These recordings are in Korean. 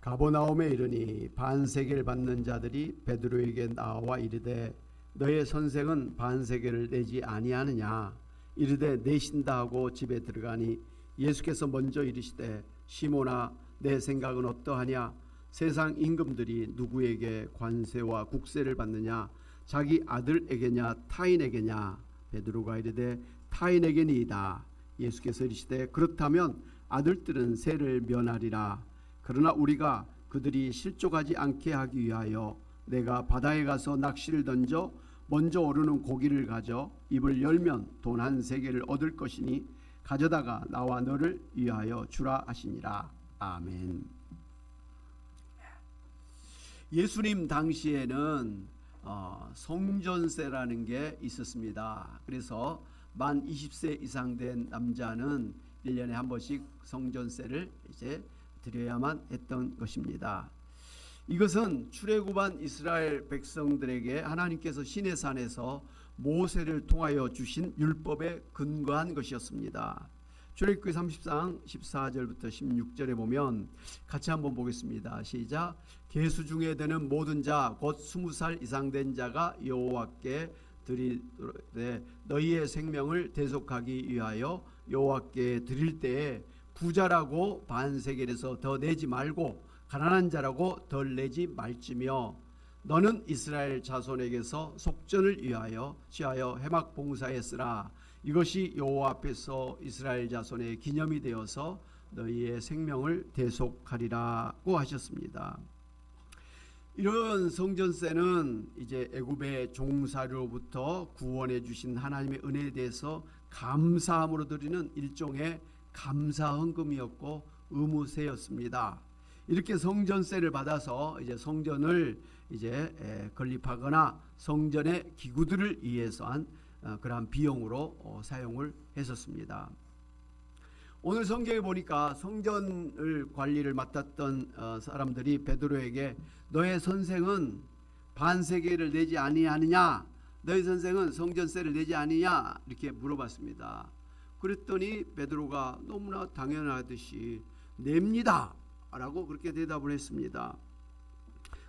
가버나움에 이르니 반세계를 받는 자들이 베드로에게 나와 이르되 너의 선생은 반세계를 내지 아니하느냐. 이르되 내신다 하고 집에 들어가니 예수께서 먼저 이르시되 시몬아 내 생각은 어떠하냐. 세상 임금들이 누구에게 관세와 국세를 받느냐. 자기 아들에게냐 타인에게냐. 베드로가 이르되 타인에게니이다. 예수께서 이르시되 그렇다면 아들들은 세를 면하리라. 그러나 우리가 그들이 실족하지 않게 하기 위하여 내가 바다에 가서 낚시를 던져 먼저 오르는 고기를 가져 입을 열면 돈 한 세겔을 얻을 것이니 가져다가 나와 너를 위하여 주라 하시니라. 아멘. 예수님 당시에는 성전세라는 게 있었습니다. 그래서 만 20세 이상 된 남자는 1년에 한 번씩 성전세를 이제 드려야만 했던 것입니다. 이것은 출애굽한 이스라엘 백성들에게 하나님께서 시내산에서 모세를 통하여 주신 율법에 근거한 것이었습니다. 출애굽기 30장 14절부터 16절에 보면 같이 한번 보겠습니다. 시작. 계수 중에 되는 모든 자 곧 20살 이상 된 자가 여호와께 드리되 너희의 생명을 대속하기 위하여 여호와께 드릴 때에 부자라고 반세겔에서 더 내지 말고 가난한 자라고 덜 내지 말지며 너는 이스라엘 자손에게서 속전을 위하여 취하여 해막 봉사에 쓰라. 이것이 여호와 앞에서 이스라엘 자손의 기념이 되어서 너희의 생명을 대속하리라고 하셨습니다. 이런 성전세는 이제 애굽의 종살이로부터 구원해 주신 하나님의 은혜에 대해서 감사함으로 드리는 일종의 감사헌금이었고 의무세였습니다. 이렇게 성전세를 받아서 이제 성전을 이제 건립하거나 성전의 기구들을 위해서 한 그러한 비용으로 사용을 했었습니다. 오늘 성경에 보니까 성전을 관리를 맡았던 사람들이 베드로에게 너의 선생은 반세계를 내지 아니하느냐, 너의 선생은 성전세를 내지 아니냐 이렇게 물어봤습니다. 그랬더니 베드로가 너무나 당연하듯이 냅니다 라고 그렇게 대답을 했습니다.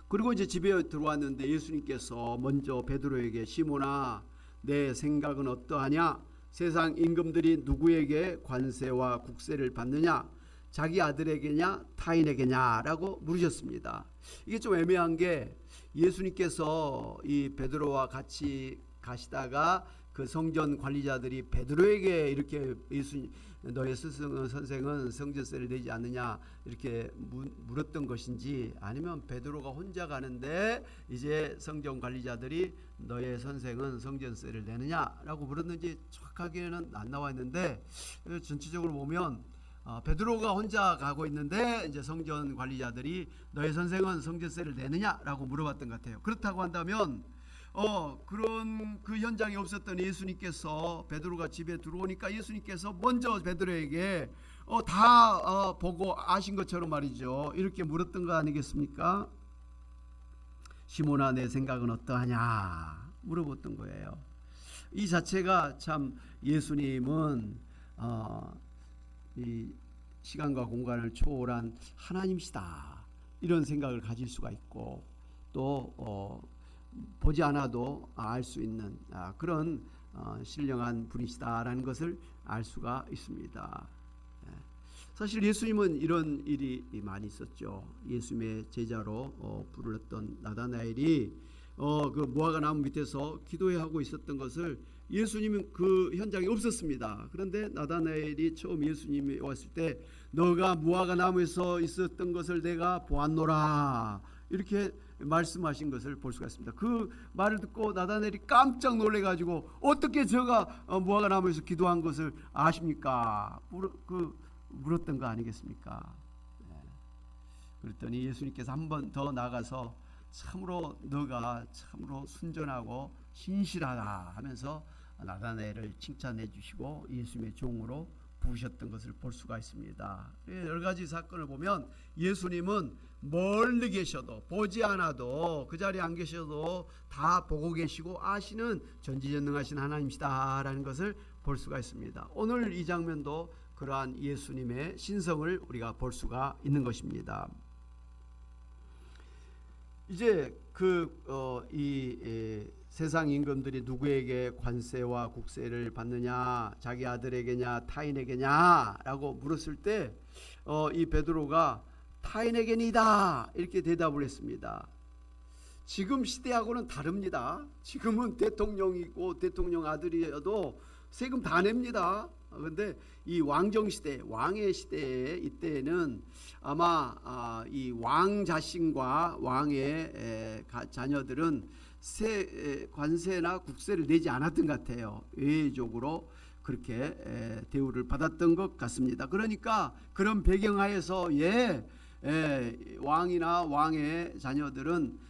그리고 이제 집에 들어왔는데 예수님께서 먼저 베드로에게 시몬아 내 생각은 어떠하냐. 세상 임금들이 누구에게 관세와 국세를 받느냐. 자기 아들에게냐 타인에게냐 라고 물으셨습니다. 이게 좀 애매한 게 예수님께서 이 베드로와 같이 가시다가 그 성전 관리자들이 베드로에게 이렇게 너의 선생은 성전세를 내지 않느냐 이렇게 물었던 것인지 아니면 베드로가 혼자 가는데 이제 성전 관리자들이 너의 선생은 성전세를 내느냐라고 물었는지 정확하게는 안 나와 있는데 전체적으로 보면 베드로가 혼자 가고 있는데 이제 성전 관리자들이 너의 선생은 성전세를 내느냐라고 물어봤던 것 같아요. 그렇다고 한다면 그런 그 현장에 없었던 예수님께서 베드로가 집에 들어오니까 예수님께서 먼저 베드로에게 다 보고 아신 것처럼 말이죠. 이렇게 물었던 거 아니겠습니까? 시몬아 내 생각은 어떠하냐 물어봤던 거예요. 이 자체가 참 예수님은 이 시간과 공간을 초월한 하나님이시다 이런 생각을 가질 수가 있고 또 보지 않아도 알 수 있는 그런 신령한 분이시다라는 것을 알 수가 있습니다. 사실 예수님은 이런 일이 많이 있었죠. 예수님의 제자로 불렀던 나다나엘이 그 무화과 나무 밑에서 기도하고 있었던 것을 예수님은 그 현장에 없었습니다. 그런데 나다나엘이 처음 예수님이 왔을 때 너가 무화과 나무에서 있었던 것을 내가 보았노라 이렇게 말씀하신 것을 볼 수가 있습니다. 그 말을 듣고 나다나엘이 깜짝 놀래가지고 어떻게 제가 무화과 나무에서 기도한 것을 아십니까? 물었던 거 아니겠습니까? 그랬더니 예수님께서 한 번 더 나가서 참으로 너가 참으로 순전하고 신실하다 하면서 나다나엘을 칭찬해 주시고 예수님의 종으로 부르셨던 것을 볼 수가 있습니다. 여러 가지 사건을 보면 예수님은 멀리 계셔도 보지 않아도 그 자리에 안 계셔도 다 보고 계시고 아시는 전지전능하신 하나님이시다라는 것을 볼 수가 있습니다. 오늘 이 장면도 그러한 예수님의 신성을 우리가 볼 수가 있는 것입니다. 이제 세상 임금들이 누구에게 관세와 국세를 받느냐, 자기 아들에게냐 타인에게냐라고 물었을 때 이 베드로가 타인에게니다 이렇게 대답을 했습니다. 지금 시대하고는 다릅니다. 지금은 대통령이고 대통령 아들이어도 세금 다 냅니다. 그런데 이 왕정 시대, 왕의 시대에 이때에는 아마 이 왕 자신과 왕의 자녀들은 관세나 국세를 내지 않았던 것 같아요. 외적으로 그렇게 대우를 받았던 것 같습니다. 그러니까 그런 배경하에서 왕이나 왕의 자녀들은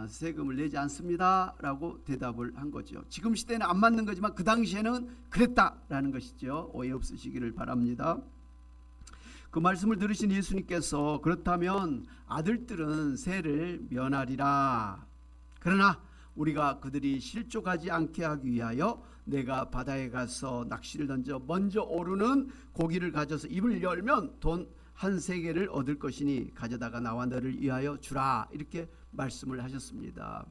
세금을 내지 않습니다라고 대답을 한 거죠. 지금 시대는 안 맞는 거지만 그 당시에는 그랬다라는 것이죠. 오해 없으시기를 바랍니다. 그 말씀을 들으신 예수님께서 그렇다면 아들들은 세를 면하리라. 그러나 우리가 그들이 실족하지 않게 하기 위하여 내가 바다에 가서 낚시를 던져 먼저 오르는 고기를 가져서 입을 열면 돈 한 세겔을 얻을 것이니 가져다가 나와 너를 위하여 주라. 이렇게 말씀을 하셨습니다.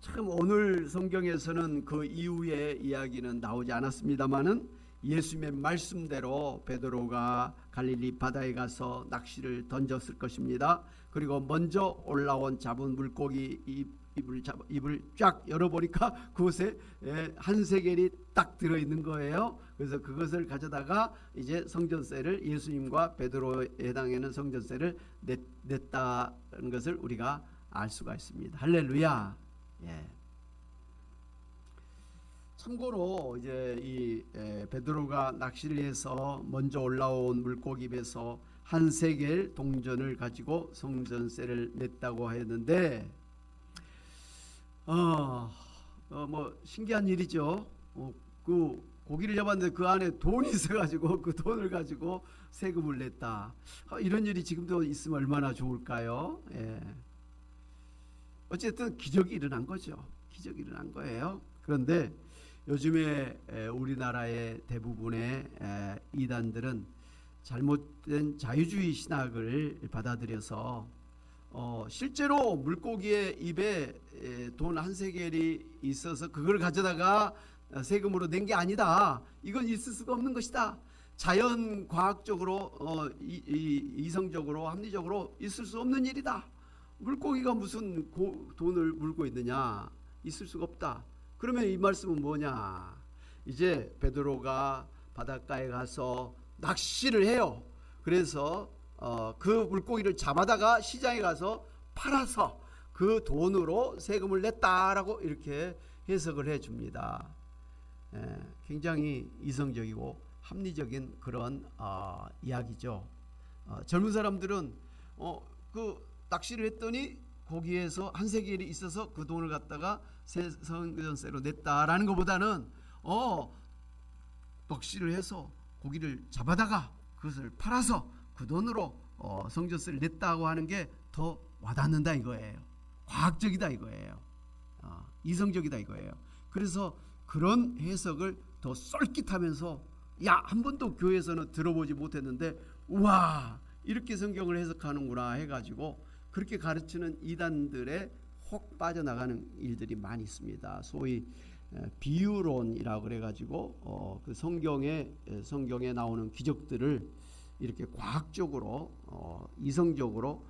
참 오늘 성경에서는 그 이후의 이야기는 나오지 않았습니다마는 예수님의 말씀대로 베드로가 갈릴리 바다에 가서 낚시를 던졌을 것입니다. 그리고 먼저 올라온 잡은 물고기 입을 쫙 열어보니까 그곳에 한 세겔이 딱 들어있는 거예요. 그래서 그것을 가져다가 이제 성전세를 예수님과 베드로에 해당하는 성전세를 냈다는 것을 우리가 알 수가 있습니다. 할렐루야. 참고로 이제 이 베드로가 낚시를 해서 먼저 올라온 물고기 입에서 한 세겔 동전을 가지고 성전세를 냈다고 했는데 뭐 신기한 일이죠. 그 고기를 잡았는데 그 안에 돈이 있어가지고 그 돈을 가지고 세금을 냈다. 이런 일이 지금도 있으면 얼마나 좋을까요? 어쨌든 기적이 일어난 거죠. 기적이 일어난 거예요. 그런데 요즘에 우리나라의 대부분의 이단들은 잘못된 자유주의 신학을 받아들여서 실제로 물고기의 입에 돈 한 세겔이 있어서 그걸 가져다가 세금으로 낸 게 아니다. 이건 있을 수가 없는 것이다. 자연 과학적으로 이성적으로 합리적으로 있을 수 없는 일이다. 물고기가 무슨 돈을 물고 있느냐? 있을 수가 없다. 그러면 이 말씀은 뭐냐? 이제 베드로가 바닷가에 가서 낚시를 해요. 그래서 그 물고기를 잡아다가 시장에 가서 팔아서 그 돈으로 세금을 냈다라고 이렇게 해석을 해줍니다. 굉장히 이성적이고 합리적인 그런 이야기죠. 젊은 사람들은 그 낚시를 했더니 거기에서 한 세겔이 있어서 그 돈을 갖다가 성전세로 냈다라는 것보다는 낚시를 해서 고기를 잡아다가 그것을 팔아서 그 돈으로 성전세를 냈다고 하는 게 더 와닿는다 이거예요. 과학적이다 이거예요. 이성적이다 이거예요. 그래서 그런 해석을 더 쏠깃하면서 한 번도 교회에서는 들어보지 못했는데 우와 이렇게 성경을 해석하는구나 해가지고 그렇게 가르치는 이단들에 혹 빠져나가는 일들이 많이 있습니다. 소위 비유론이라고 그래가지고 그 성경에 나오는 기적들을 이렇게 과학적으로 이성적으로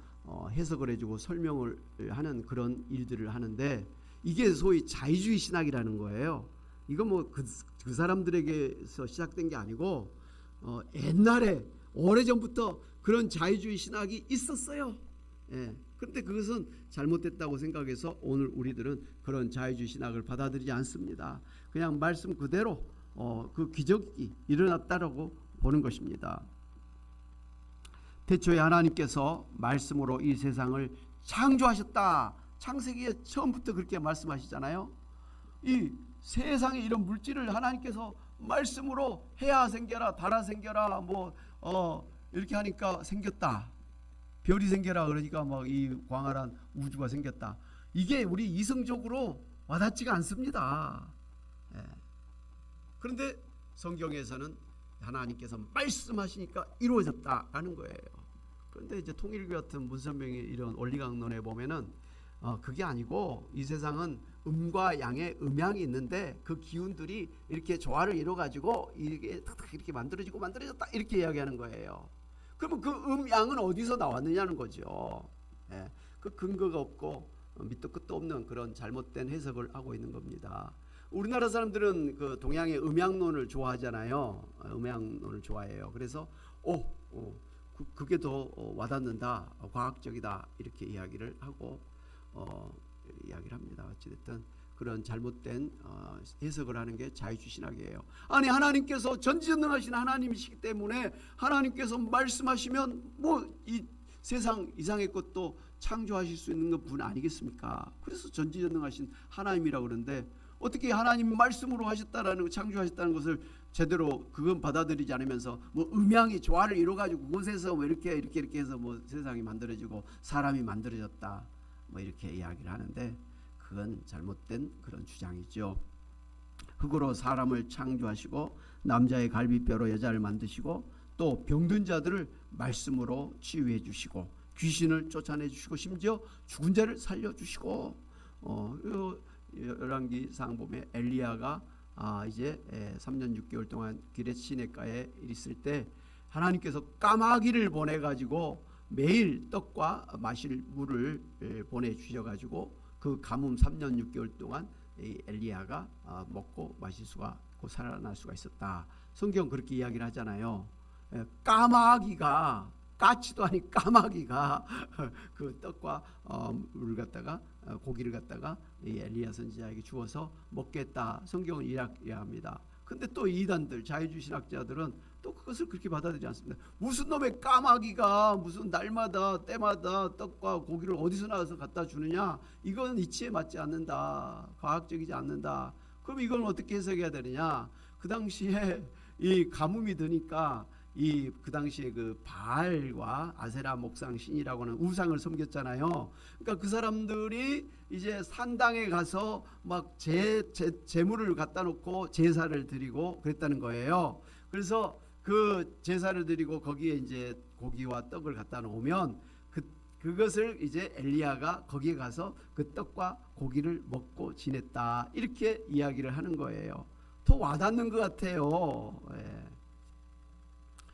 해석을 해주고 설명을 하는 그런 일들을 하는데 이게 소위 자유주의 신학이라는 거예요. 이거 뭐 그 사람들에게서 시작된 게 아니고 옛날에 오래전부터 그런 자유주의 신학이 있었어요. 그런데 그것은 잘못됐다고 생각해서 오늘 우리들은 그런 자유주의 신학을 받아들이지 않습니다. 그냥 말씀 그대로 그 기적이 일어났다라고 보는 것입니다. 태초에 하나님께서 말씀으로 이 세상을 창조하셨다. 창세기에 처음부터 그렇게 말씀하시잖아요. 이 세상에 이런 물질을 하나님께서 말씀으로 해야 생겨라 달아 생겨라 이렇게 하니까 생겼다. 별이 생겨라 그러니까 막 이 광활한 우주가 생겼다. 이게 우리 이성적으로 와닿지가 않습니다. 그런데 성경에서는 하나님께서 말씀하시니까 이루어졌다라는 거예요. 그런데 이제 통일교 같은 문선명의 이런 원리강론에 보면은 그게 아니고 이 세상은 음과 양의 음양이 있는데 그 기운들이 이렇게 조화를 이뤄 가지고 이게 이렇게 만들어지고 만들어졌다 이렇게 이야기하는 거예요. 그러면 그 음양은 어디서 나왔느냐는 거죠. 예, 그 근거가 없고 밑도 끝도 없는 그런 잘못된 해석을 하고 있는 겁니다. 우리나라 사람들은 그 동양의 음양론을 좋아하잖아요. 음양론을 좋아해요. 그래서 그게 더 와닿는다, 과학적이다 이렇게 이야기를 하고 이야기를 합니다. 어찌됐든 그런 잘못된 해석을 하는 게 자유주신학이에요. 아니 하나님께서 전지전능하신 하나님이시기 때문에 하나님께서 말씀하시면 뭐 이 세상 이상의 것도 창조하실 수 있는 분 아니겠습니까? 그래서 전지전능하신 하나님이라고 그러는데 어떻게 하나님 말씀으로 하셨다라는 창조하셨다는 것을 제대로 그건 받아들이지 않으면서 뭐 음양이 조화를 이뤄가지고 그곳에서 뭐 이렇게 해서 뭐 세상이 만들어지고 사람이 만들어졌다 뭐 이렇게 이야기를 하는데 그건 잘못된 그런 주장이죠. 흙으로 사람을 창조하시고 남자의 갈비뼈로 여자를 만드시고 또 병든 자들을 말씀으로 치유해 주시고 귀신을 쫓아내 주시고 심지어 죽은 자를 살려 주시고 열왕기상 보면 엘리야가 이제 3년 6개월 동안 기럇 시내가에 있을 때 하나님께서 까마귀를 보내 가지고 매일 떡과 마실 물을 보내 주셔 가지고 그 가뭄 3년 6개월 동안 엘리야가 먹고 마실 수가 있고 살아날 수가 있었다. 성경 그렇게 이야기를 하잖아요. 까마귀가 까치도 아닌 까마귀가 그 떡과 물을 갖다가 고기를 갖다가 엘리야 선지자에게 주어서 먹겠다. 성경은 이야기합니다. 근데 또 이단들 자유주신학자들은 또 그것을 그렇게 받아들이지 않습니다. 무슨 놈의 까마귀가 무슨 날마다 때마다 떡과 고기를 어디서 나와서 갖다 주느냐? 이건 이치에 맞지 않는다. 과학적이지 않는다. 그럼 이걸 어떻게 해석해야 되느냐? 그 당시에 이 가뭄이 드니까 그 당시에 그 바알과 아세라 목상 신이라고 하는 우상을 섬겼잖아요. 그러니까 그 사람들이 이제 산당에 가서 막 제물을 갖다 놓고 제사를 드리고 그랬다는 거예요. 그래서 그 제사를 드리고 거기에 이제 고기와 떡을 갖다 놓으면 그것을 이제 엘리야가 거기에 가서 그 떡과 고기를 먹고 지냈다. 이렇게 이야기를 하는 거예요. 더 와닿는 것 같아요. 예.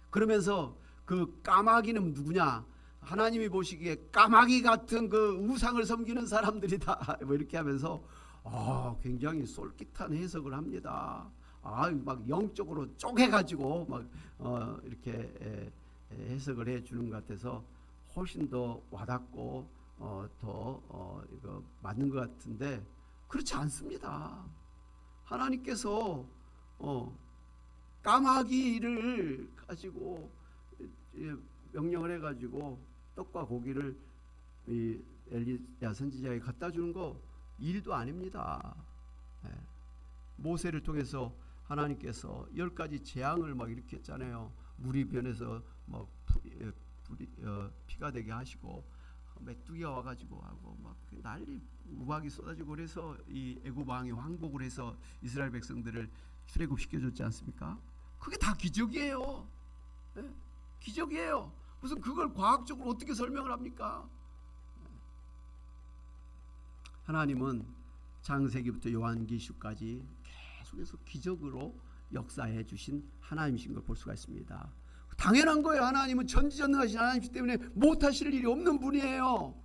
그러면서 그 까마귀는 누구냐? 하나님이 보시기에 까마귀 같은 그 우상을 섬기는 사람들이다. 뭐 이렇게 하면서 굉장히 솔깃한 해석을 합니다. 막 영적으로 쪼개가지고 막 이렇게 해석을 해주는 것 같아서 훨씬 더 와닿고 더 이거 맞는 것 같은데 그렇지 않습니다. 하나님께서 까마귀를 가지고 명령을 해가지고 떡과 고기를 이 엘리야 선지자에게 갖다 주는 거 일도 아닙니다. 모세를 통해서 하나님께서 10가지 재앙을 막 일으켰잖아요. 물이 변해서 막 피가 되게 하시고 메뚜기가 와가지고 하고 막 난리 우박이 쏟아지고 그래서 이 애굽 왕이 항복을 해서 이스라엘 백성들을 출애굽 시켜줬지 않습니까? 그게 다 기적이에요. 네? 기적이에요. 무슨 그걸 과학적으로 어떻게 설명을 합니까? 하나님은 창세기부터 요한계시까지 계속해서 기적으로 역사해 주신 하나님이신 걸 볼 수가 있습니다. 당연한 거예요. 하나님은 전지전능하신 하나님이기 때문에 못하실 일이 없는 분이에요.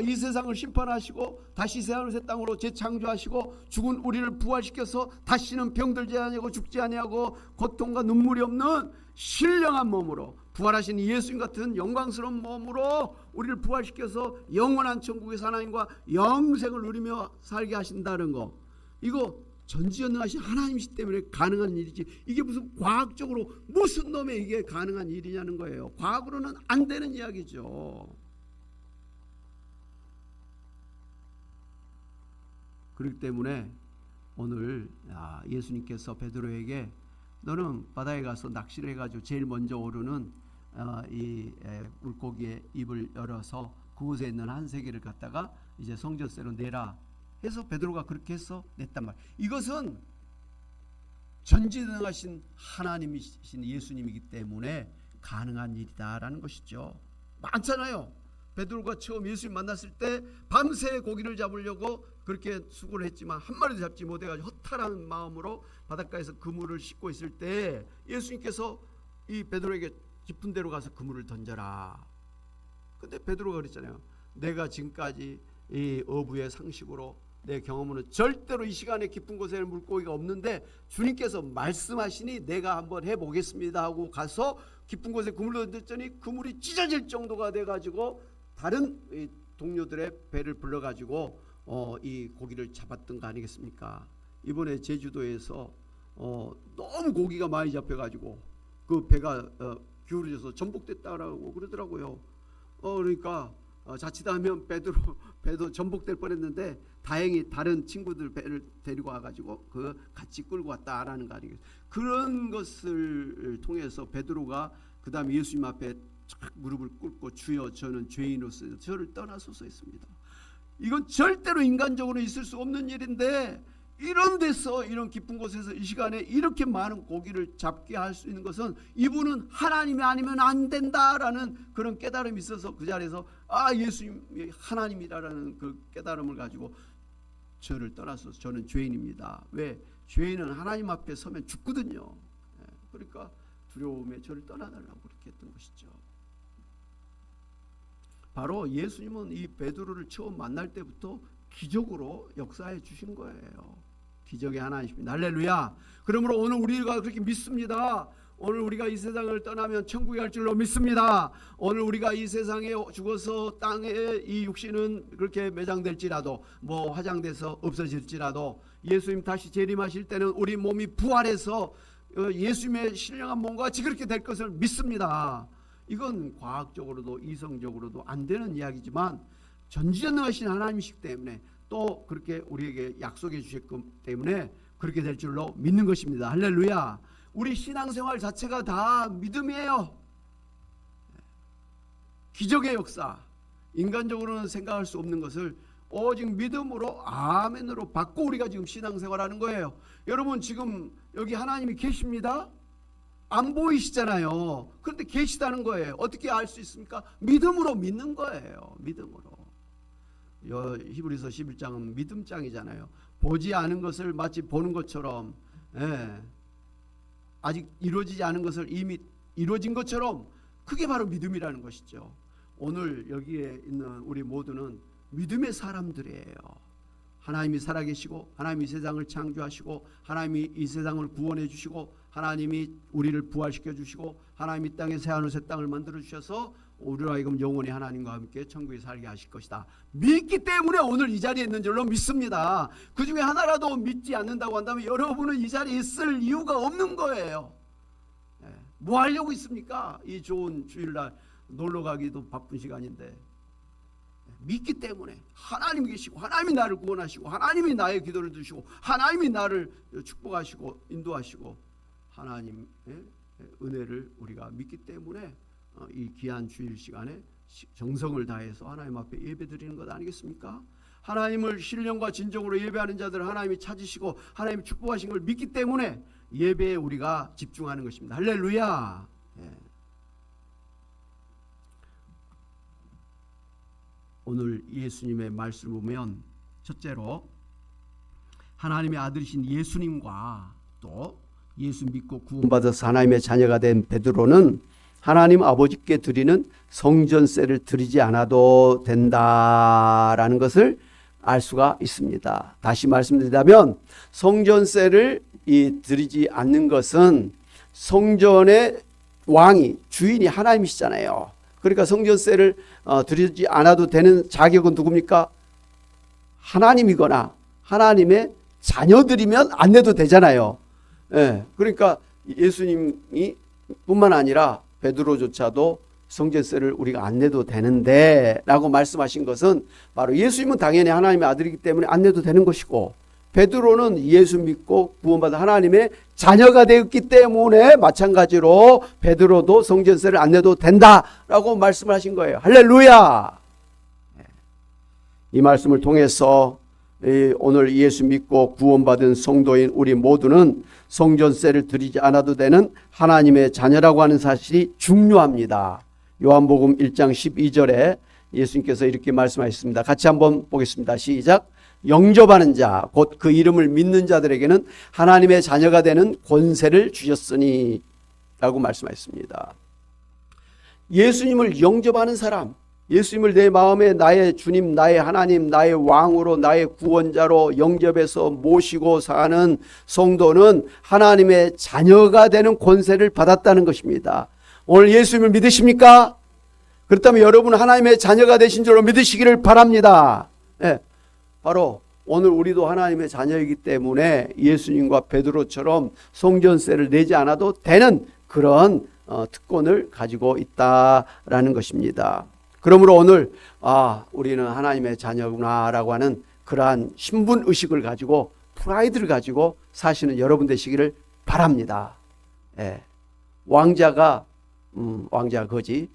이 세상을 심판하시고 다시 세상을 새 땅으로 재창조하시고 죽은 우리를 부활시켜서 다시는 병들지 아니하고 죽지 아니하고 고통과 눈물이 없는 신령한 몸으로 부활하신 예수님 같은 영광스러운 몸으로 우리를 부활시켜서 영원한 천국에서 하나님과 영생을 누리며 살게 하신다는 거, 이거 전지전능하신 하나님이시 때문에 가능한 일이지 이게 무슨 과학적으로 무슨 놈에 이게 가능한 일이냐는 거예요. 과학으로는 안 되는 이야기죠. 그렇기 때문에 오늘 예수님께서 베드로에게 너는 바다에 가서 낚시를 해가지고 제일 먼저 오르는 이 물고기의 입을 열어서 그곳에 있는 한 세개를 갖다가 이제 성전세로 내라 해서 베드로가 그렇게 해서 냈단 말이에요. 이것은 전지전능하신 하나님이신 예수님이기 때문에 가능한 일이다라는 것이죠. 많잖아요. 베드로가 처음 예수님 만났을 때 밤새 고기를 잡으려고 그렇게 수고를 했지만 한 마리도 잡지 못해가지고 허탈한 마음으로 바닷가에서 그물을 싣고 있을 때 예수님께서 이 베드로에게 깊은 데로 가서 그물을 던져라. 근데 베드로가 그랬잖아요. 내가 지금까지 이 어부의 상식으로 내 경험으로 절대로 이 시간에 깊은 곳에 물고기가 없는데 주님께서 말씀하시니 내가 한번 해보겠습니다 하고 가서 깊은 곳에 그물을 던졌더니 그물이 찢어질 정도가 돼가지고 다른 동료들의 배를 불러가지고 이 고기를 잡았던 거 아니겠습니까? 이번에 제주도에서 너무 고기가 많이 잡혀가지고 그 배가 기울어져서 전복됐다라고 그러더라고요. 그러니까 자칫하면 배도 전복될 뻔했는데 다행히 다른 친구들 배를 데리고 와가지고 그 같이 끌고 왔다라는 거 아니겠어요? 그런 것을 통해서 베드로가 그 다음에 예수님 앞에 착 무릎을 꿇고 주여 저는 죄인으로서 저를 떠나소서 했습니다. 이건 절대로 인간적으로 있을 수 없는 일인데 이런 데서 이런 깊은 곳에서 이 시간에 이렇게 많은 고기를 잡게 할 수 있는 것은 이분은 하나님이 아니면 안 된다라는 그런 깨달음이 있어서 그 자리에서 예수님이 하나님이라는 그 깨달음을 가지고 저를 떠나서 저는 죄인입니다. 왜? 죄인은 하나님 앞에 서면 죽거든요. 그러니까 두려움에 저를 떠나달라고 그렇게 했던 것이죠. 바로 예수님은 이 베드로를 처음 만날 때부터 기적으로 역사해 주신 거예요. 기적의 하나님입니다. 할렐루야. 그러므로 오늘 우리가 그렇게 믿습니다. 오늘 우리가 이 세상을 떠나면 천국에 갈 줄로 믿습니다. 오늘 우리가 이 세상에 죽어서 땅에 이 육신은 그렇게 매장될지라도 화장돼서 없어질지라도 예수님 다시 재림하실 때는 우리 몸이 부활해서 예수님의 신령한 몸과 같이 그렇게 될 것을 믿습니다. 이건 과학적으로도 이성적으로도 안 되는 이야기지만 전지전능하신 하나님이시기 때문에 또 그렇게 우리에게 약속해 주셨기 때문에 그렇게 될 줄로 믿는 것입니다. 할렐루야. 우리 신앙생활 자체가 다 믿음이에요. 기적의 역사, 인간적으로는 생각할 수 없는 것을 오직 믿음으로 아멘으로 받고 우리가 지금 신앙생활하는 거예요. 여러분 지금 여기 하나님이 계십니다. 안 보이시잖아요. 그런데 계시다는 거예요. 어떻게 알 수 있습니까? 믿음으로 믿는 거예요. 믿음으로. 히브리서 11장은 믿음장이잖아요. 보지 않은 것을 마치 보는 것처럼, 아직 이루어지지 않은 것을 이미 이루어진 것처럼, 그게 바로 믿음이라는 것이죠. 오늘 여기에 있는 우리 모두는 믿음의 사람들이에요. 하나님이 살아계시고 하나님이 세상을 창조하시고 하나님이 이 세상을 구원해 주시고 하나님이 우리를 부활시켜 주시고 하나님이 땅에 새하늘 새 땅을 만들어 주셔서 우리로 하여금 영원히 하나님과 함께 천국에 살게 하실 것이다. 믿기 때문에 오늘 이 자리에 있는 줄로 믿습니다. 그 중에 하나라도 믿지 않는다고 한다면 여러분은 이 자리에 있을 이유가 없는 거예요. 뭐 하려고 있습니까? 이 좋은 주일날 놀러 가기도 바쁜 시간인데 믿기 때문에 하나님이 계시고 하나님이 나를 구원하시고 하나님이 나의 기도를 들으시고 하나님이 나를 축복하시고 인도하시고 하나님의 은혜를 우리가 믿기 때문에 이 귀한 주일 시간에 정성을 다해서 하나님 앞에 예배드리는 것 아니겠습니까? 하나님을 신령과 진정으로 예배하는 자들을 하나님이 찾으시고 하나님이 축복하신 걸 믿기 때문에 예배에 우리가 집중하는 것입니다. 할렐루야. 오늘 예수님의 말씀을 보면 첫째로 하나님의 아들이신 예수님과 또 예수 믿고 구원받아서 하나님의 자녀가 된 베드로는 하나님 아버지께 드리는 성전세를 드리지 않아도 된다라는 것을 알 수가 있습니다. 다시 말씀드리자면 성전세를 드리지 않는 것은 성전의 왕이 주인이 하나님이시잖아요. 그러니까 성전세를 드리지 않아도 되는 자격은 누굽니까? 하나님이거나 하나님의 자녀들이면 안 내도 되잖아요. 그러니까 예수님이 뿐만 아니라 베드로조차도 성전세를 우리가 안 내도 되는데 라고 말씀하신 것은 바로 예수님은 당연히 하나님의 아들이기 때문에 안 내도 되는 것이고 베드로는 예수 믿고 구원받은 하나님의 자녀가 되었기 때문에 마찬가지로 베드로도 성전세를 안 내도 된다라고 말씀을 하신 거예요. 할렐루야. 이 말씀을 통해서 오늘 예수 믿고 구원받은 성도인 우리 모두는 성전세를 드리지 않아도 되는 하나님의 자녀라고 하는 사실이 중요합니다. 요한복음 1장 12절에 예수님께서 이렇게 말씀하셨습니다. 같이 한번 보겠습니다. 시작. 영접하는 자, 곧 그 이름을 믿는 자들에게는 하나님의 자녀가 되는 권세를 주셨으니 라고 말씀하셨습니다. 예수님을 영접하는 사람, 예수님을 내 마음에 나의 주님, 나의 하나님, 나의 왕으로, 나의 구원자로 영접해서 모시고 사는 성도는 하나님의 자녀가 되는 권세를 받았다는 것입니다. 오늘 예수님을 믿으십니까? 그렇다면 여러분은 하나님의 자녀가 되신 줄로 믿으시기를 바랍니다. 네, 바로 오늘 우리도 하나님의 자녀이기 때문에 예수님과 베드로처럼 성전세를 내지 않아도 되는 그런 특권을 가지고 있다라는 것입니다. 그러므로 오늘 우리는 하나님의 자녀구나라고 하는 그러한 신분의식을 가지고 프라이드를 가지고 사시는 여러분 되시기를 바랍니다. 예. 왕자가 왕자 거지,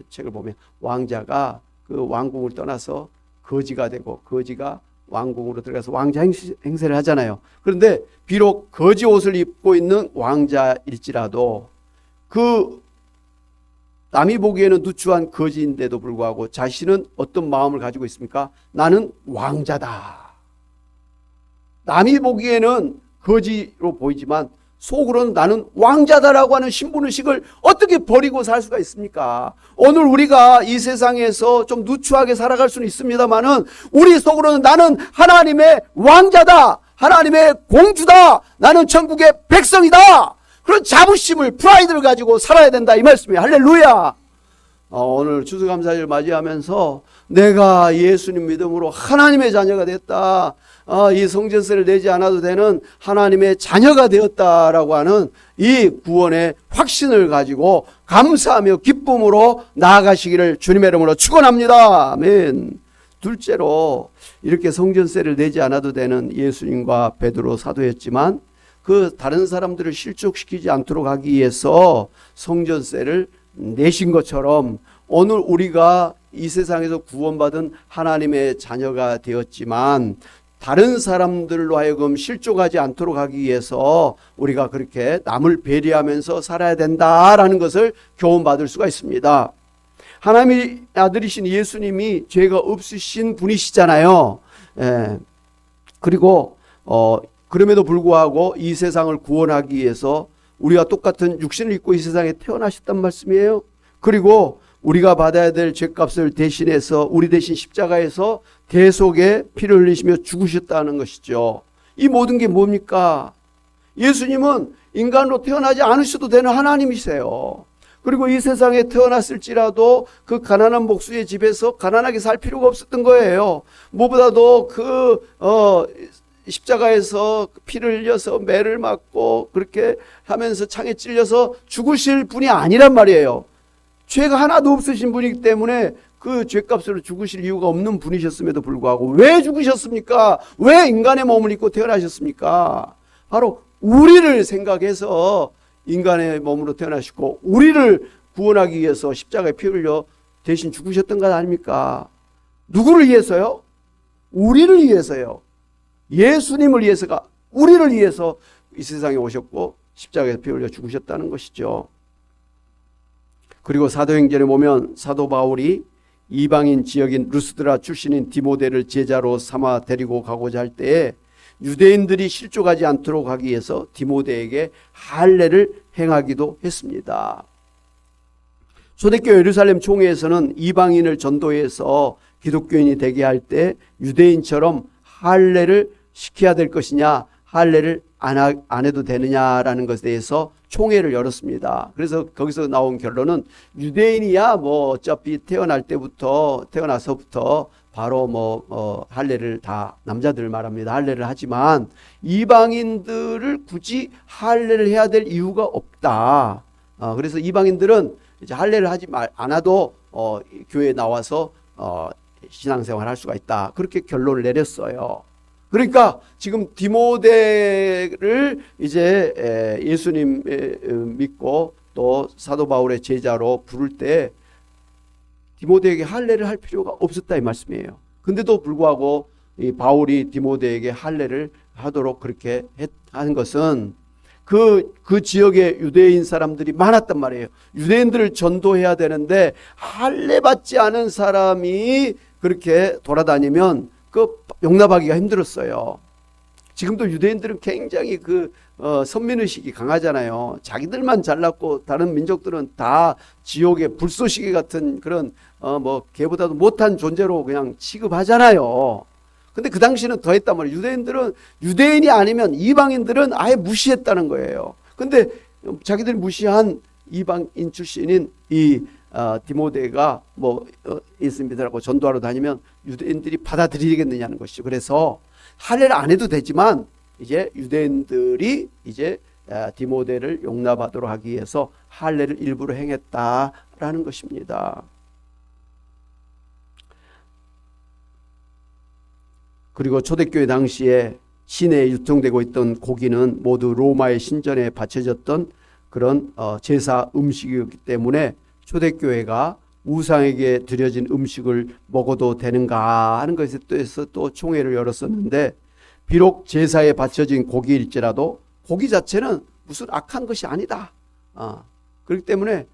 책을 보면 왕자가 그 왕궁을 떠나서 거지가 되고 거지가 왕궁으로 들어가서 왕자 행세를 하잖아요. 그런데 비록 거지 옷을 입고 있는 왕자일지라도 그 남이 보기에는 누추한 거지인데도 불구하고 자신은 어떤 마음을 가지고 있습니까? 나는 왕자다. 남이 보기에는 거지로 보이지만 속으로는 나는 왕자다라고 하는 신분의식을 어떻게 버리고 살 수가 있습니까? 오늘 우리가 이 세상에서 좀 누추하게 살아갈 수는 있습니다만은 우리 속으로는 나는 하나님의 왕자다. 하나님의 공주다. 나는 천국의 백성이다. 그런 자부심을, 프라이드를 가지고 살아야 된다 이 말씀이에요. 할렐루야. 오늘 추수감사절 맞이하면서 내가 예수님 믿음으로 하나님의 자녀가 됐다. 이 성전세를 내지 않아도 되는 하나님의 자녀가 되었다라고 하는 이 구원의 확신을 가지고 감사하며 기쁨으로 나아가시기를 주님의 이름으로 축원합니다. 아멘. 둘째로 이렇게 성전세를 내지 않아도 되는 예수님과 베드로 사도였지만 그 다른 사람들을 실족시키지 않도록 하기 위해서 성전세를 내신 것처럼 오늘 우리가 이 세상에서 구원받은 하나님의 자녀가 되었지만 다른 사람들로 하여금 실족하지 않도록 하기 위해서 우리가 그렇게 남을 배려하면서 살아야 된다라는 것을 교훈받을 수가 있습니다. 하나님의 아들이신 예수님이 죄가 없으신 분이시잖아요. 그리고 그럼에도 불구하고 이 세상을 구원하기 위해서 우리와 똑같은 육신을 입고 이 세상에 태어나셨단 말씀이에요. 그리고 우리가 받아야 될 죄값을 대신해서 우리 대신 십자가에서 대속의 피를 흘리시며 죽으셨다는 것이죠. 이 모든 게 뭡니까? 예수님은 인간으로 태어나지 않으셔도 되는 하나님이세요. 그리고 이 세상에 태어났을지라도 그 가난한 목수의 집에서 가난하게 살 필요가 없었던 거예요. 무엇보다도 십자가에서 피를 흘려서 매를 맞고 그렇게 하면서 창에 찔려서 죽으실 분이 아니란 말이에요. 죄가 하나도 없으신 분이기 때문에 그 죄값으로 죽으실 이유가 없는 분이셨음에도 불구하고 왜 죽으셨습니까? 왜 인간의 몸을 입고 태어나셨습니까? 바로 우리를 생각해서 인간의 몸으로 태어나시고 우리를 구원하기 위해서 십자가에 피 흘려 대신 죽으셨던 것 아닙니까? 누구를 위해서요? 우리를 위해서요. 예수님을 위해서가 우리를 위해서 이 세상에 오셨고 십자가에서 피 흘려 죽으셨다는 것이죠. 그리고 사도행전에 보면 사도 바울이 이방인 지역인 루스드라 출신인 디모데를 제자로 삼아 데리고 가고자 할 때에 유대인들이 실족하지 않도록 하기 위해서 디모데에게 할례를 행하기도 했습니다. 초대교회 예루살렘 총회에서는 이방인을 전도해서 기독교인이 되게 할 때 유대인처럼 할례를 시켜야 될 것이냐, 할례를 안 해도 되느냐라는 것에 대해서 총회를 열었습니다. 그래서 거기서 나온 결론은 유대인이야 뭐 어차피 태어나서부터 바로 할례를 다 남자들 말합니다. 할례를 하지만 이방인들을 굳이 할례를 해야 될 이유가 없다. 그래서 이방인들은 이제 할례를 하지 않아도 교회에 나와서 신앙생활 할 수가 있다. 그렇게 결론을 내렸어요. 그러니까 지금 디모데를 이제 예수님 믿고 또 사도 바울의 제자로 부를 때 디모데에게 할례를 할 필요가 없었다 이 말씀이에요. 근데도 불구하고 이 바울이 디모데에게 할례를 하도록 그렇게 하는 것은 그 지역에 유대인 사람들이 많았단 말이에요. 유대인들을 전도해야 되는데 할례 받지 않은 사람이 그렇게 돌아다니면 용납하기가 힘들었어요. 지금도 유대인들은 굉장히 선민의식이 강하잖아요. 자기들만 잘났고 다른 민족들은 다 지옥의 불쏘시개 같은 그런 걔보다도 못한 존재로 그냥 취급하잖아요. 근데 그 당시는 더 했단 말이에요. 유대인들은 유대인이 아니면 이방인들은 아예 무시했다는 거예요. 근데 자기들이 무시한 이방인 출신인 이 디모데가 예수 믿으라고 전도하러 다니면 유대인들이 받아들이겠느냐는 것이죠. 그래서 할례를 안 해도 되지만 이제 유대인들이 이제 디모데를 용납하도록 하기 위해서 할례를 일부러 행했다라는 것입니다. 그리고 초대교회 당시에 시내에 유통되고 있던 고기는 모두 로마의 신전에 바쳐졌던 그런 제사 음식이었기 때문에 초대교회가 우상에게 드려진 음식을 먹어도 되는가 하는 것에 대해서 또 총회를 열었었는데, 비록 제사에 바쳐진 고기일지라도 고기 자체는 무슨 악한 것이 아니다. 그렇기 때문에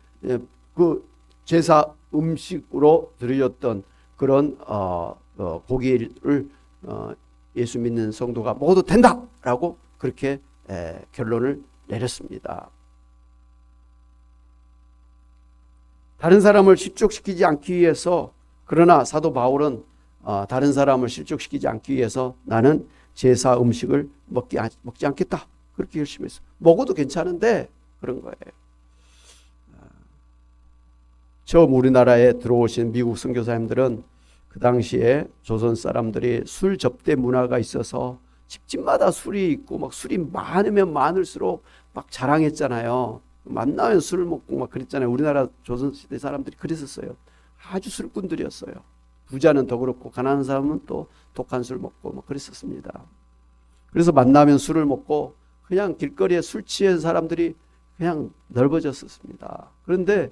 그 제사 음식으로 드려졌던 그런 고기를 예수 믿는 성도가 먹어도 된다라고 그렇게 결론을 내렸습니다. 다른 사람을 실족시키지 않기 위해서, 그러나 사도 바울은 다른 사람을 실족시키지 않기 위해서 나는 제사 음식을 먹지 않겠다, 그렇게 결심했어요. 먹어도 괜찮은데 그런 거예요. 처음 우리나라에 들어오신 미국 선교사님들은 그 당시에 조선 사람들이 술 접대 문화가 있어서 집집마다 술이 있고 막 술이 많으면 많을수록 막 자랑했잖아요. 만나면 술을 먹고 막 그랬잖아요. 우리나라 조선시대 사람들이 그랬었어요. 아주 술꾼들이었어요. 부자는 더 그렇고 가난한 사람은 또 독한 술 먹고 막 그랬었습니다. 그래서 만나면 술을 먹고 그냥 길거리에 술 취한 사람들이 그냥 넓어졌었습니다. 그런데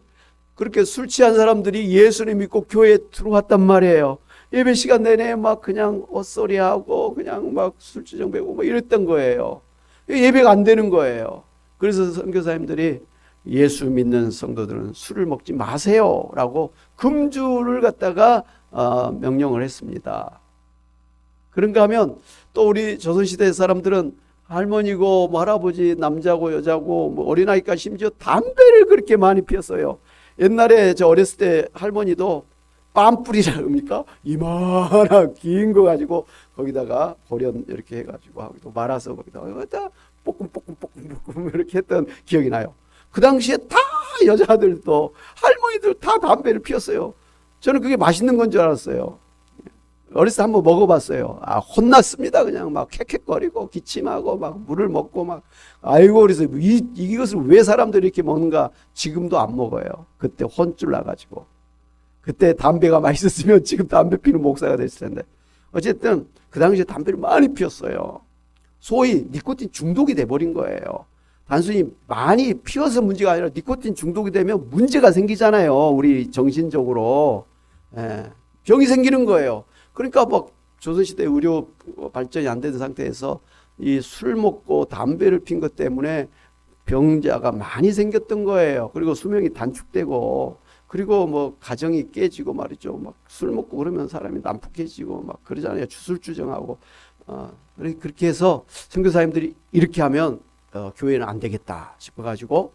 그렇게 술 취한 사람들이 예수를 믿고 교회에 들어왔단 말이에요. 예배 시간 내내 막 그냥 헛소리하고 그냥 막 술주정 배고 막 이랬던 거예요. 예배가 안 되는 거예요. 그래서 선교사님들이 예수 믿는 성도들은 술을 먹지 마세요 라고 금주를 갖다가 명령을 했습니다. 그런가 하면 또 우리 조선시대 사람들은 할머니고 할아버지, 남자고 여자고 어린아이까지 심지어 담배를 그렇게 많이 피웠어요. 옛날에 저 어렸을 때 할머니도 빰뿌리라 그럽니까? 이만한 긴 거 가지고 거기다가 고련 이렇게 해가지고 또 말아서 거기다가 볶음 이렇게 했던 기억이 나요. 그 당시에 다 여자들도 할머니들 다 담배를 피웠어요. 저는 그게 맛있는 건 줄 알았어요. 어렸을 때 한번 먹어봤어요. 혼났습니다. 그냥 막 캑캑거리고 기침하고 막 물을 먹고 막 아이고, 그래서 이것을 왜 사람들이 이렇게 먹는가. 지금도 안 먹어요. 그때 혼쭐 나가지고. 그때 담배가 맛있었으면 지금 담배 피는 목사가 됐을 텐데. 어쨌든 그 당시에 담배를 많이 피웠어요. 소위 니코틴 중독이 돼버린 거예요. 단순히 많이 피워서 문제가 아니라 니코틴 중독이 되면 문제가 생기잖아요. 우리 정신적으로. 병이 생기는 거예요. 그러니까 막 조선시대 의료 발전이 안 된 상태에서 이 술 먹고 담배를 핀 것 때문에 병자가 많이 생겼던 거예요. 그리고 수명이 단축되고, 그리고 가정이 깨지고 말이죠. 막 술 먹고 그러면 사람이 난폭해지고 막 그러잖아요. 주술주정하고. 그렇게 해서 선교사님들이 이렇게 하면 교회는 안 되겠다 싶어가지고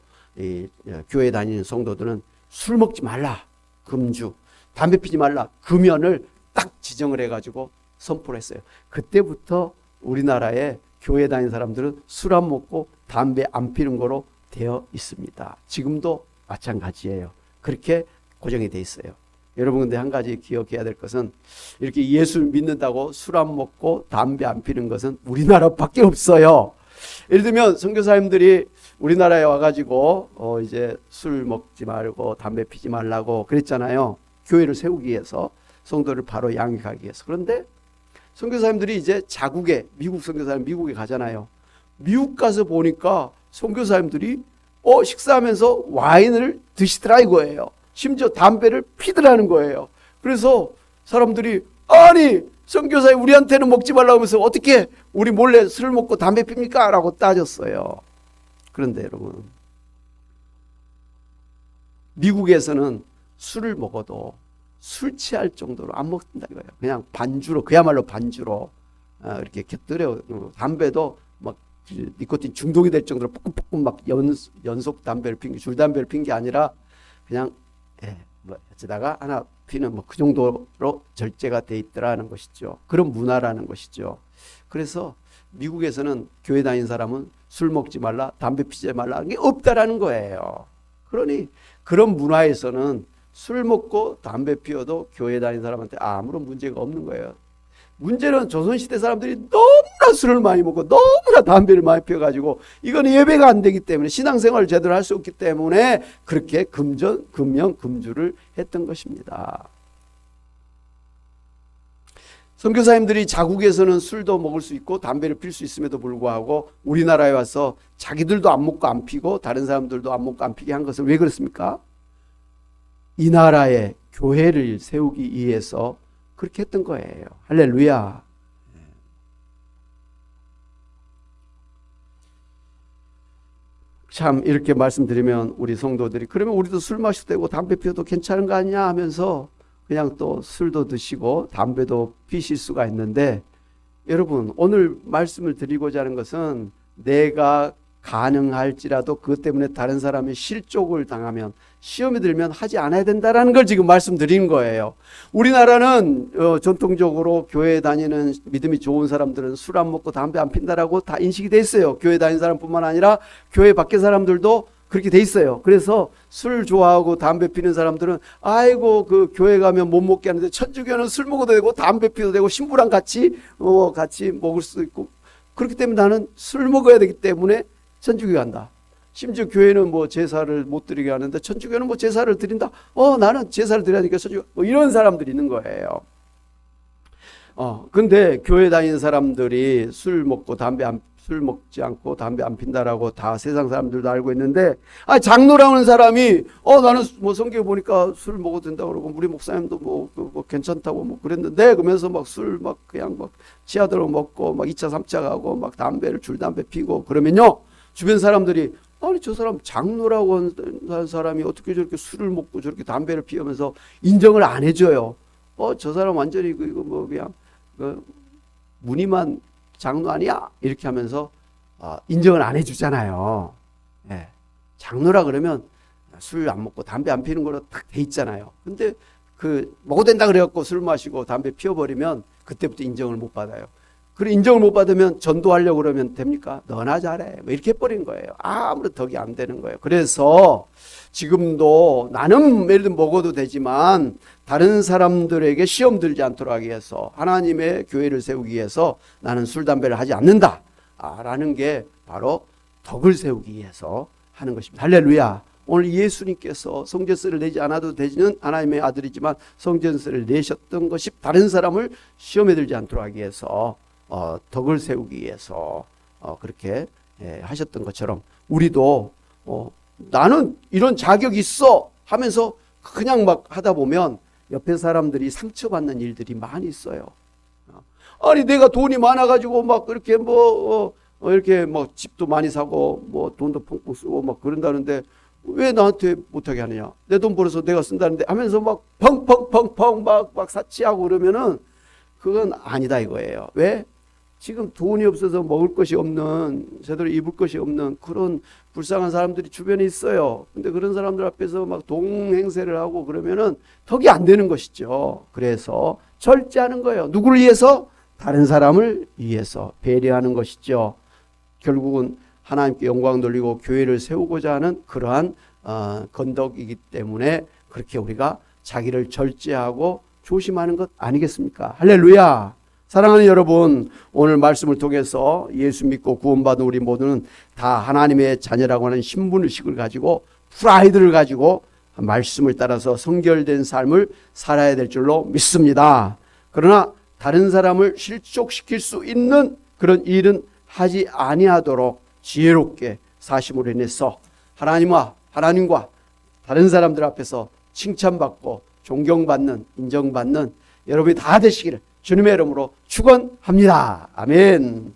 교회 다니는 성도들은 술 먹지 말라, 금주, 담배 피지 말라, 금연을 딱 지정을 해가지고 선포를 했어요. 그때부터 우리나라에 교회 다니는 사람들은 술 안 먹고 담배 안 피는 거로 되어 있습니다. 지금도 마찬가지예요. 그렇게 고정이 되어 있어요. 여러분, 근데 한 가지 기억해야 될 것은, 이렇게 예수를 믿는다고 술 안 먹고 담배 안 피는 것은 우리나라밖에 없어요. 예를 들면 선교사님들이 우리나라에 와가지고 이제 술 먹지 말고 담배 피지 말라고 그랬잖아요. 교회를 세우기 위해서, 성도를 바로 양육하기 위해서. 그런데 선교사님들이 이제 자국에, 미국 선교사님 미국에 가잖아요. 미국 가서 보니까 선교사님들이 식사하면서 와인을 드시더라 이거예요. 심지어 담배를 피더라는 거예요. 그래서 사람들이, 아니 선교사님 우리한테는 먹지 말라고 하면서 어떻게 우리 몰래 술을 먹고 담배 핍니까? 라고 따졌어요. 그런데 여러분, 미국에서는 술을 먹어도 술 취할 정도로 안 먹는다 이거예요. 그냥 반주로, 그야말로 반주로 이렇게 곁들여. 담배도 막 니코틴 중독이 될 정도로 뿜뿜뿜 막 연속 담배를 핀 게, 줄 담배를 핀 게 아니라 그냥 뭐 어쩌다가 하나 피는 뭐 그 정도로 절제가 돼 있더라는 것이죠. 그런 문화라는 것이죠. 그래서 미국에서는 교회 다니는 사람은 술 먹지 말라, 담배 피지 말라, 게 없다라는 거예요. 그러니 그런 문화에서는 술 먹고 담배 피워도 교회 다니는 사람한테 아무런 문제가 없는 거예요. 문제는 조선시대 사람들이 너무나 술을 많이 먹고 너무나 담배를 많이 피워가지고 이건 예배가 안 되기 때문에, 신앙생활을 제대로 할 수 없기 때문에 그렇게 금연, 금주를 했던 것입니다. 선교사님들이 자국에서는 술도 먹을 수 있고 담배를 필 수 있음에도 불구하고 우리나라에 와서 자기들도 안 먹고 안 피고 다른 사람들도 안 먹고 안 피게 한 것은 왜 그렇습니까? 이 나라의 교회를 세우기 위해서 그렇게 했던 거예요. 할렐루야. 참 이렇게 말씀드리면 우리 성도들이 그러면 우리도 술 마셔도 되고 담배 피워도 괜찮은 거 아니냐 하면서 그냥 또 술도 드시고 담배도 피실 수가 있는데, 여러분 오늘 말씀을 드리고자 하는 것은 내가 가능할지라도 그것 때문에 다른 사람이 실족을 당하면, 시험에 들면 하지 않아야 된다라는 걸 지금 말씀드리는 거예요. 우리나라는 전통적으로 교회 다니는 믿음이 좋은 사람들은 술 안 먹고 담배 안 핀다라고 다 인식이 돼 있어요. 교회 다니는 사람뿐만 아니라 교회 밖의 사람들도 그렇게 돼 있어요. 그래서 술 좋아하고 담배 피는 사람들은 아이고 그 교회 가면 못 먹게 하는데 천주교는 술 먹어도 되고 담배 피워도 되고 신부랑 같이 먹을 수 있고, 그렇기 때문에 나는 술 먹어야 되기 때문에 천주교 간다. 심지어 교회는 뭐 제사를 못 드리게 하는데 천주교는 뭐 제사를 드린다. 나는 제사를 드려야 되니까 천주교, 뭐 이런 사람들이 있는 거예요. 근데 교회 다니는 사람들이 술 먹지 않고 담배 안 핀다라고 다 세상 사람들도 알고 있는데, 장로라는 사람이 나는 뭐 성경 보니까 술 먹어도 된다 그러고 우리 목사님도 뭐 괜찮다고 뭐 그랬는데, 그러면서 막 술 막 그냥 막 치아들어 먹고 막 2차 3차 가고 막 줄 담배 피고 그러면요, 주변 사람들이 아니 저 사람 장로라고 하는 사람이 어떻게 저렇게 술을 먹고 저렇게 담배를 피우면서 인정을 안 해줘요. 저 사람 완전히 이거 뭐 그냥 무늬만 장로 아니야? 이렇게 하면서 인정을 안 해주잖아요. 예. 장로라 그러면 술 안 먹고 담배 안 피는 거로 딱 돼 있잖아요. 근데 먹어도 된다 그래갖고 술 마시고 담배 피워버리면 그때부터 인정을 못 받아요. 그리고 인정을 못 받으면 전도하려고 그러면 됩니까? 너나 잘해. 뭐 이렇게 해버린 거예요. 아무런 덕이 안 되는 거예요. 그래서 지금도 나는 예를 들면 먹어도 되지만 다른 사람들에게 시험 들지 않도록 하기 위해서, 하나님의 교회를 세우기 위해서 나는 술, 담배를 하지 않는다 라는 게 바로 덕을 세우기 위해서 하는 것입니다. 할렐루야. 오늘 예수님께서 성전세를 내지 않아도 되는 하나님의 아들이지만 성전세를 내셨던 것이 다른 사람을 시험에 들지 않도록 하기 위해서, 덕을 세우기 위해서 그렇게 하셨던 것처럼 우리도 나는 이런 자격이 있어 하면서 그냥 막 하다 보면 옆에 사람들이 상처받는 일들이 많이 있어요. 아니 내가 돈이 많아가지고 막 그렇게 이렇게 뭐 집도 많이 사고 뭐 돈도 펑펑 쓰고 막 그런다는데 왜 나한테 못하게 하느냐? 내 돈 벌어서 내가 쓴다는데 하면서 막 펑펑펑펑 막 사치하고 그러면은 그건 아니다 이거예요. 왜? 지금 돈이 없어서 먹을 것이 없는, 제대로 입을 것이 없는 그런 불쌍한 사람들이 주변에 있어요. 근데 그런 사람들 앞에서 막 동행세를 하고 그러면은 덕이 안 되는 것이죠. 그래서 절제하는 거예요. 누구를 위해서? 다른 사람을 위해서 배려하는 것이죠. 결국은 하나님께 영광 돌리고 교회를 세우고자 하는 그러한 건덕이기 때문에 그렇게 우리가 자기를 절제하고 조심하는 것 아니겠습니까? 할렐루야. 사랑하는 여러분, 오늘 말씀을 통해서 예수 믿고 구원받은 우리 모두는 다 하나님의 자녀라고 하는 신분의식을 가지고, 프라이드를 가지고 말씀을 따라서 성결된 삶을 살아야 될 줄로 믿습니다. 그러나 다른 사람을 실족시킬 수 있는 그런 일은 하지 아니하도록 지혜롭게 사심으로 인해서 하나님과 다른 사람들 앞에서 칭찬받고 존경받는, 인정받는 여러분이 다 되시기를 주님의 이름으로 축원합니다. 아멘.